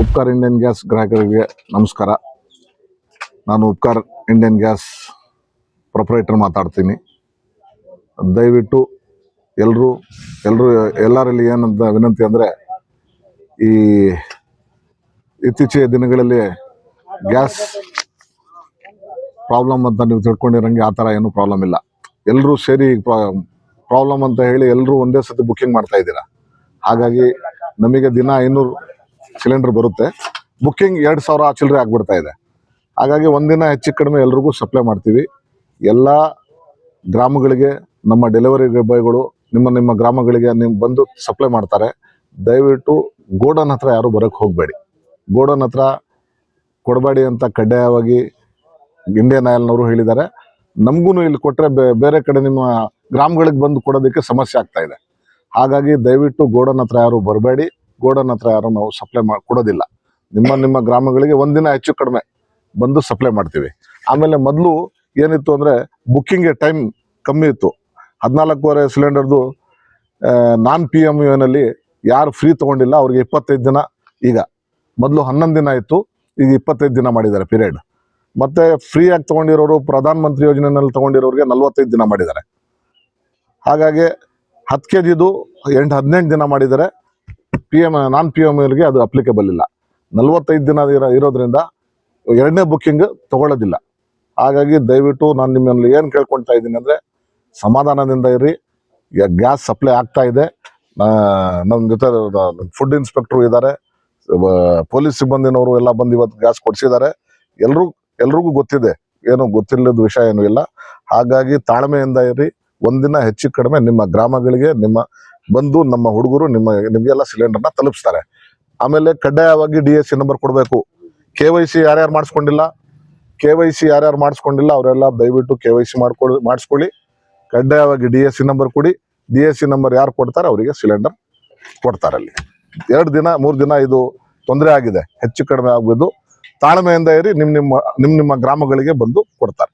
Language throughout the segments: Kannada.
ಉಪ್ಕಾರ್ ಇಂಡಿಯನ್ ಗ್ಯಾಸ್ ಗ್ರಾಹಕರಿಗೆ ನಮಸ್ಕಾರ. ನಾನು ಉಪ್ಕಾರ್ ಇಂಡಿಯನ್ ಗ್ಯಾಸ್ ಪ್ರೊಪ್ರೈಟರ್ ಮಾತಾಡ್ತೀನಿ. ದಯವಿಟ್ಟು ಎಲ್ಲರಲ್ಲಿ ಏನಂತ ವಿನಂತಿ ಅಂದರೆ, ಈ ಇತ್ತೀಚಿನ ದಿನಗಳಲ್ಲಿ ಗ್ಯಾಸ್ ಪ್ರಾಬ್ಲಮ್ ಅಂತ ನೀವು ತಿಳ್ಕೊಂಡಿರಂಗೆ ಆ ಥರ ಏನೂ ಪ್ರಾಬ್ಲಮ್ ಇಲ್ಲ. ಎಲ್ಲರೂ ಸೇರಿ ಪ್ರಾಬ್ಲಮ್ ಅಂತ ಹೇಳಿ ಎಲ್ಲರೂ ಒಂದೇ ಸತಿ ಬುಕ್ಕಿಂಗ್ ಮಾಡ್ತಾ ಇದ್ದೀರಾ. ಹಾಗಾಗಿ ನಮಗೆ ದಿನ 500 ಸಿಲಿಂಡರ್ ಬರುತ್ತೆ. ಬುಕ್ಕಿಂಗ್ 2000 ಚಿಲ್ಲರೆ ಆಗ್ಬಿಡ್ತಾ ಇದೆ. ಹಾಗಾಗಿ ಒಂದಿನ ಹೆಚ್ಚು ಕಡಿಮೆ ಎಲ್ರಿಗೂ ಸಪ್ಲೈ ಮಾಡ್ತೀವಿ. ಎಲ್ಲ ಗ್ರಾಮಗಳಿಗೆ ನಮ್ಮ ಡೆಲಿವರಿ ಬಾಯ್ಗಳು ನಿಮ್ಮ ಗ್ರಾಮಗಳಿಗೆ ಬಂದು ಸಪ್ಲೈ ಮಾಡ್ತಾರೆ. ದಯವಿಟ್ಟು ಗೋಡನ್ ಹತ್ರ ಯಾರು ಬರೋಕ್ಕೆ ಹೋಗಬೇಡಿ. ಗೋಡನ್ ಹತ್ರ ಕೊಡಬೇಡಿ ಅಂತ ಕಡ್ಡಾಯವಾಗಿ ಇಂಡಿಯನ್ ಆಯಿಲ್ನವರು ಹೇಳಿದ್ದಾರೆ. ನಮಗೂ ಇಲ್ಲಿ ಕೊಟ್ಟರೆ ಬೇರೆ ಕಡೆ ನಿಮ್ಮ ಗ್ರಾಮಗಳಿಗೆ ಬಂದು ಕೊಡೋದಕ್ಕೆ ಸಮಸ್ಯೆ ಆಗ್ತಾ ಇದೆ. ಹಾಗಾಗಿ ದಯವಿಟ್ಟು ಗೋಡನ್ ಹತ್ರ ಯಾರು ಬರಬೇಡಿ. ಗೋಡನ್ ಹತ್ರ ಯಾರು ನಾವು ಸಪ್ಲೈ ಕೊಡೋದಿಲ್ಲ. ನಿಮ್ಮ ಗ್ರಾಮಗಳಿಗೆ ಒಂದಿನ ಹೆಚ್ಚು ಕಡಿಮೆ ಬಂದು ಸಪ್ಲೈ ಮಾಡ್ತೀವಿ. ಆಮೇಲೆ ಮೊದಲು ಏನಿತ್ತು ಅಂದರೆ ಬುಕ್ಕಿಂಗ್ಗೆ ಟೈಮ್ ಕಮ್ಮಿ ಇತ್ತು. 14.25 ಸಿಲಿಂಡರ್ದು ನಾನ್ PMUನಲ್ಲಿ ಯಾರು ಫ್ರೀ ತೊಗೊಂಡಿಲ್ಲ ಅವ್ರಿಗೆ 25 ದಿನ. ಈಗ ಮೊದಲು 11 ದಿನ ಇತ್ತು, ಈಗ 25 ದಿನ ಮಾಡಿದ್ದಾರೆ ಪೀರಿಯಡ್. ಮತ್ತು ಫ್ರೀಯಾಗಿ ತೊಗೊಂಡಿರೋರು ಪ್ರಧಾನ ಮಂತ್ರಿ ಯೋಜನೆಯಲ್ಲಿ ತೊಗೊಂಡಿರೋರಿಗೆ 45 ದಿನ ಮಾಡಿದ್ದಾರೆ. ಹಾಗಾಗಿ 10 kgದು 18 ದಿನ ಮಾಡಿದ್ದಾರೆ. ನಾನ್ PMUಗೆ ಅದು ಅಪ್ಲಿಕೇಬಲ್ ಇಲ್ಲ. 45 ದಿನ ಇರೋದ್ರಿಂದ ಎರಡನೇ ಬುಕ್ಕಿಂಗ್ ತಗೊಳ್ಳೋದಿಲ್ಲ. ಹಾಗಾಗಿ ದಯವಿಟ್ಟು ನಾನು ನಿಮ್ಮಲ್ಲಿ ಏನು ಕೇಳ್ಕೊಳ್ತಾ ಇದ್ದೀನಿ ಅಂದರೆ, ಸಮಾಧಾನದಿಂದ ಇರ್ರಿ. ಗ್ಯಾಸ್ ಸಪ್ಲೈ ಆಗ್ತಾ ಇದೆ. ನಮ್ಮ ಜೊತೆ ಫುಡ್ ಇನ್ಸ್ಪೆಕ್ಟ್ರು ಇದ್ದಾರೆ, ಪೊಲೀಸ್ ಸಿಬ್ಬಂದಿನವರು ಎಲ್ಲ ಬಂದು ಇವತ್ತು ಗ್ಯಾಸ್ ಕೊಡಿಸಿದ್ದಾರೆ. ಎಲ್ರಿಗೂ ಗೊತ್ತಿದೆ, ಏನು ಗೊತ್ತಿಲ್ಲದ ವಿಷಯ ಏನೂ ಇಲ್ಲ. ಹಾಗಾಗಿ ತಾಳ್ಮೆಯಿಂದ ಇರ್ರಿ. ಒಂದಿನ ಹೆಚ್ಚು ಕಡಿಮೆ ನಿಮ್ಮ ಗ್ರಾಮಗಳಿಗೆ ಬಂದು ನಮ್ಮ ಹುಡುಗರು ನಿಮಗೆಲ್ಲ ಸಿಲಿಂಡರ್ನ ತಲುಪಿಸ್ತಾರೆ. ಆಮೇಲೆ ಕಡ್ಡಾಯವಾಗಿ DSC ನಂಬರ್ ಕೊಡಬೇಕು. KYC ಯಾರ್ಯಾರು ಮಾಡಿಸ್ಕೊಂಡಿಲ್ಲ ಅವರೆಲ್ಲ ದಯವಿಟ್ಟು KYC ಮಾಡಿಸ್ಕೊಳ್ಳಿ. ಕಡ್ಡಾಯವಾಗಿ DSC ನಂಬರ್ ಕೊಡಿ. DSC ನಂಬರ್ ಯಾರು ಕೊಡ್ತಾರೆ ಅವರಿಗೆ ಸಿಲಿಂಡರ್ ಕೊಡ್ತಾರೆ. ಅಲ್ಲಿ 2 ದಿನ 3 ದಿನ ಇದು ತೊಂದರೆ ಆಗಿದೆ, ಹೆಚ್ಚು ಕಡಿಮೆ ಆಗ್ಬೋದು. ತಾಳ್ಮೆಯಿಂದ ಇರಿ. ನಿಮ್ಮ ಗ್ರಾಮಗಳಿಗೆ ಬಂದು ಕೊಡ್ತಾರೆ.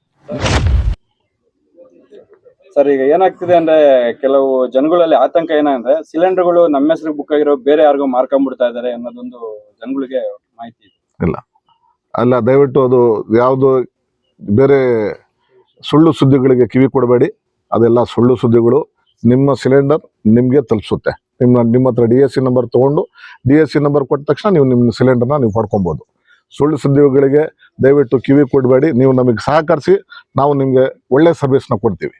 ಸರ್, ಈಗ ಏನಾಗ್ತಿದೆ ಅಂದ್ರೆ ಕೆಲವು ಜನಗಳಲ್ಲಿ ಆತಂಕ ಏನಂದ್ರೆ ಸಿಲಿಂಡರ್ಗಳು ನಮ್ಮ ಹೆಸರಿಗೆ ಬುಕ್ ಆಗಿರೋ ಬೇರೆ ಯಾರಿಗೋ ಮಾರ್ಕೊಂಡ್ಬಿಡ್ತಾ ಇದಾರೆ ಅನ್ನೋದೊಂದು ಜನಗಳಿಗೆ ಮಾಹಿತಿ ಇದೆ. ಅಲ್ಲ, ದಯವಿಟ್ಟು ಅದು ಯಾವುದು ಬೇರೆ ಸುಳ್ಳು ಸುದ್ದಿಗಳಿಗೆ ಕಿವಿ ಕೊಡಬೇಡಿ. ಅದೆಲ್ಲ ಸುಳ್ಳು ಸುದ್ದಿಗಳು. ನಿಮ್ಮ ಸಿಲಿಂಡರ್ ನಿಮಗೆ ತಲುಪಿಸುತ್ತೆ. ನಿಮ್ಮ ಹತ್ರ DSC ನಂಬರ್ ತೊಗೊಂಡು DSC ನಂಬರ್ ಕೊಟ್ಟ ತಕ್ಷಣ ನಿಮ್ಮ ಸಿಲಿಂಡರ್ನ ನೀವು ಪಡ್ಕೊಬೋದು. ಸುಳ್ಳು ಸುದ್ದಿಗಳಿಗೆ ದಯವಿಟ್ಟು ಕಿವಿ ಕೊಡಬೇಡಿ. ನೀವು ನಮಗೆ ಸಹಕರಿಸಿ, ನಾವು ನಿಮಗೆ ಒಳ್ಳೆ ಸರ್ವಿಸ್ನ ಕೊಡ್ತೀವಿ.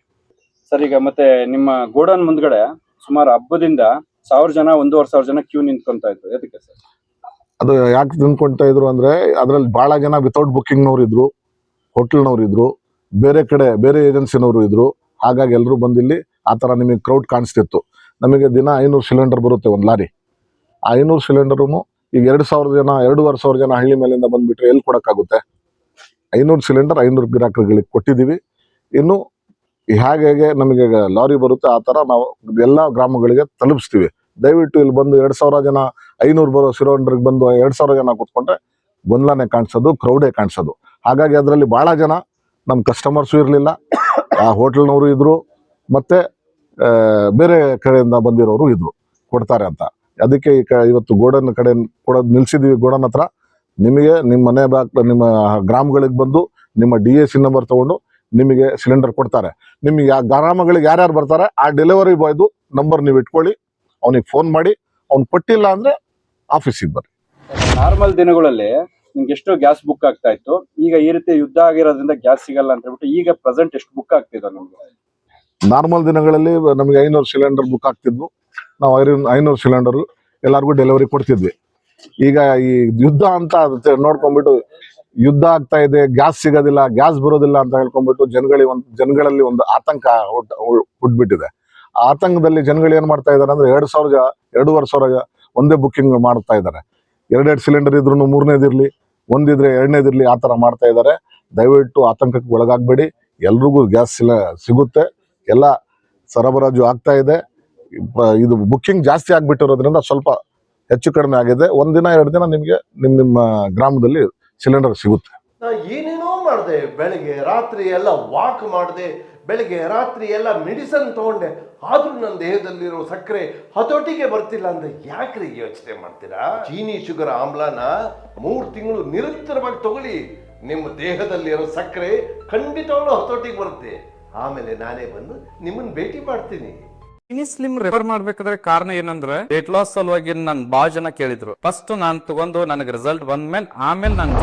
ಸರ್, ಈಗ ಮತ್ತೆ ನಿಮ್ಮ ಗೋಡನ್ ಮುಂದ್ಗಡೆ ಸುಮಾರು ಹಬ್ಬದಿಂದ 1000 ಜನ 1500 ಜನ ಕ್ಯೂ ನಿಂತ್ಕೊಂತ ಇದ್ರು. ಎದಕ್ಕೆ ಸರ್? ಅದು ಯಾಕೆ ನಿಂತ್ಕೊಳ್ತಾ ಇದ್ರು ಅಂದರೆ, ಅದರಲ್ಲಿ ಭಾಳ ಜನ ವಿತೌಟ್ ಬುಕ್ಕಿಂಗ್ನವ್ರು ಇದ್ರು, ಹೋಟೆಲ್ನವ್ರು ಇದ್ರು, ಬೇರೆ ಏಜೆನ್ಸಿನವರು ಇದ್ರು. ಹಾಗಾಗಿ ಎಲ್ಲರೂ ಬಂದಿಲ್ಲಿ ಆ ಥರ ನಿಮಗೆ ಕ್ರೌಡ್ ಕಾಣಿಸ್ತಿತ್ತು. ನಮಗೆ ದಿನ 500 ಸಿಲಿಂಡರ್ ಬರುತ್ತೆ ಒಂದು ಲಾರಿ. ಆ 500 ಸಿಲಿಂಡರೂ ಈಗ 2,500 ಜನ ಹಳ್ಳಿ ಮೇಲಿಂದ ಬಂದುಬಿಟ್ರೆ ಎಲ್ಲಿ ಕೊಡೋಕ್ಕಾಗುತ್ತೆ? 500 ಸಿಲಿಂಡರ್ 500 ಗ್ರಾಹಕರುಗಳಿಗೆ ಕೊಟ್ಟಿದ್ದೀವಿ. ಇನ್ನು ಹೇಗೆ ನಮಗೆ ಲಾರಿ ಬರುತ್ತೆ ಆ ಥರ ನಾವು ಎಲ್ಲ ಗ್ರಾಮಗಳಿಗೆ ತಲುಪಿಸ್ತೀವಿ. ದಯವಿಟ್ಟು ಇಲ್ಲಿ ಬಂದು 2,000 ಜನ 500 ಬರೋ ಸಿಲಿಂಡರ್ಗೆ ಬಂದು 2,000 ಜನ ಕೂತ್ಕೊಂಡ್ರೆ ಗೊಂದಲನೇ ಕಾಣಿಸೋದು, ಕ್ರೌಡೇ ಕಾಣಿಸೋದು. ಹಾಗಾಗಿ ಅದರಲ್ಲಿ ಭಾಳ ಜನ ನಮ್ಮ ಕಸ್ಟಮರ್ಸು ಇರಲಿಲ್ಲ, ಆ ಹೋಟೆಲ್ನವರು ಇದ್ದರು, ಮತ್ತು ಬೇರೆ ಕಡೆಯಿಂದ ಬಂದಿರೋರು ಇದ್ದರು ಕೊಡ್ತಾರೆ ಅಂತ. ಅದಕ್ಕೆ ಇವತ್ತು ಗೋಡನ್ ಕಡೆ ಕೊಡೋದು ನಿಲ್ಸಿದ್ದೀವಿ. ಗೋಡನ್ ಹತ್ರ ನಿಮಗೆ ನಿಮ್ಮ ಮನೆ ನಿಮ್ಮ ಗ್ರಾಮಗಳಿಗೆ ಬಂದು ನಿಮ್ಮ DSC ನಂಬರ್ ತೊಗೊಂಡು ನಿಮಗೆ ಸಿಲಿಂಡರ್ ಕೊಡ್ತಾರೆ. ನಿಮಗೆ ಗ್ರಾಮಗಳಿಗೆ ಯಾರ್ಯಾರು ಬರ್ತಾರೆ ಆ ಡೆಲಿವರಿ ಬಾಯ್ದು ನಂಬರ್ ನೀವು ಇಟ್ಕೊಳ್ಳಿ. ಅವನಿಗೆ ಫೋನ್ ಮಾಡಿ, ಅವ್ನು ಕೊಟ್ಟಿಲ್ಲ ಅಂದರೆ ಆಫೀಸಿಗೆ ಬರ್ರಿ. ನಾರ್ಮಲ್ ದಿನಗಳಲ್ಲಿ ನಿಮ್ಗೆ ಎಷ್ಟು ಗ್ಯಾಸ್ ಬುಕ್ ಆಗ್ತಾ ಇತ್ತು? ಈಗ ಈ ರೀತಿ ಯುದ್ಧ ಆಗಿರೋದ್ರಿಂದ ಗ್ಯಾಸ್ ಸಿಗಲ್ಲ ಅಂತ ಹೇಳ್ಬಿಟ್ಟು ಈಗ ಪ್ರೆಸೆಂಟ್ ಎಷ್ಟು ಬುಕ್ ಆಗ್ತಿದೆ ನಿಮ್ಗೆ? ನಾರ್ಮಲ್ ದಿನಗಳಲ್ಲಿ ನಮಗೆ 500 ಸಿಲಿಂಡರ್ ಬುಕ್ ಆಗ್ತಿದ್ವು. ನಾವು 500 ಸಿಲಿಂಡರ್ ಎಲ್ಲರಿಗೂ ಡೆಲಿವರಿ ಕೊಡ್ತಿದ್ವಿ. ಈಗ ಈ ಯುದ್ಧ ಅಂತ ನೋಡ್ಕೊಂಡ್ಬಿಟ್ಟು ಯುದ್ಧ ಆಗ್ತಾ ಇದೆ, ಗ್ಯಾಸ್ ಸಿಗೋದಿಲ್ಲ, ಗ್ಯಾಸ್ ಬರೋದಿಲ್ಲ ಅಂತ ಹೇಳ್ಕೊಂಡ್ಬಿಟ್ಟು ಜನಗಳಲ್ಲಿ ಒಂದು ಆತಂಕ ಹುಟ್ಬಿಟ್ಟಿದೆ. ಆ ಆತಂಕದಲ್ಲಿ ಜನಗಳು ಏನು ಮಾಡ್ತಾ ಇದ್ದಾರೆ ಅಂದರೆ 2,500 ಒಂದೇ ಬುಕ್ಕಿಂಗ್ ಮಾಡ್ತಾ ಇದ್ದಾರೆ. 2 ಸಿಲಿಂಡರ್ ಇದ್ರೂ 3ನೇದಿರಲಿ, ಒಂದಿದ್ರೆ 2ನೇದಿರಲಿ, ಆ ಥರ ಮಾಡ್ತಾ ಇದ್ದಾರೆ. ದಯವಿಟ್ಟು ಆತಂಕಕ್ಕೆ ಒಳಗಾಗಬೇಡಿ. ಎಲ್ರಿಗೂ ಗ್ಯಾಸ್ ಸಿಗುತ್ತೆ, ಎಲ್ಲ ಸರಬರಾಜು ಆಗ್ತಾ ಇದೆ. ಇದು ಬುಕ್ಕಿಂಗ್ ಜಾಸ್ತಿ ಆಗಿಬಿಟ್ಟಿರೋದ್ರಿಂದ ಸ್ವಲ್ಪ ಹೆಚ್ಚು ಕಡಿಮೆ ಆಗಿದೆ. 1 ದಿನ 2 ದಿನ ನಿಮಗೆ ನಿಮ್ಮ ಗ್ರಾಮದಲ್ಲಿ ಸಿಲಿಂಡರ್ ಸಿಗುತ್ತೆ. ಏನೇನೋ ಮಾಡಿದೆ, ಬೆಳಿಗ್ಗೆ ರಾತ್ರಿ ಎಲ್ಲ ವಾಕ್ ಮಾಡಿದೆ, ಬೆಳಿಗ್ಗೆ ರಾತ್ರಿ ಎಲ್ಲ ಮೆಡಿಸನ್ ತಗೊಂಡೆ, ಆದ್ರೂ ನನ್ನ ದೇಹದಲ್ಲಿರೋ ಸಕ್ಕರೆ ಹತೋಟಿಗೆ ಬರ್ತಿಲ್ಲ ಅಂದ್ರೆ ಯಾಕ್ರಿ ಯೋಚನೆ ಮಾಡ್ತೀರಾ? ಚೀನಿ ಶುಗರ್ ಆಮ್ಲನ 3 ತಿಂಗಳು ನಿರಂತರವಾಗಿ ತಗೊಳ್ಳಿ, ನಿಮ್ಮ ದೇಹದಲ್ಲಿರೋ ಸಕ್ಕರೆ ಖಂಡಿತವಾಗ್ಲೂ ಹತೋಟಿಗೆ ಬರುತ್ತೆ. ಆಮೇಲೆ ನಾನೇ ಬಂದು ನಿಮ್ಮನ್ನ ಭೇಟಿ ಮಾಡ್ತೀನಿ. ಸ್ಲಿಮ್ ರೆಫರ್ ಮಾಡ್ಬೇಕಾದ್ರೆ ಕಾರಣ ಏನಂದ್ರೆ ವೇಟ್ ಲಾಸ್ ಸಲುವಾಗಿ ನನ್ ಬಾಳ ಜನ ಕೇಳಿದ್ರು. ಫಸ್ಟ್ ನಾನ್ ತಗೊಂಡು ನನಗೆ ರಿಸಲ್ಟ್ ಬಂದ್ಮೇಲೆ ಆಮೇಲೆ ನಾನು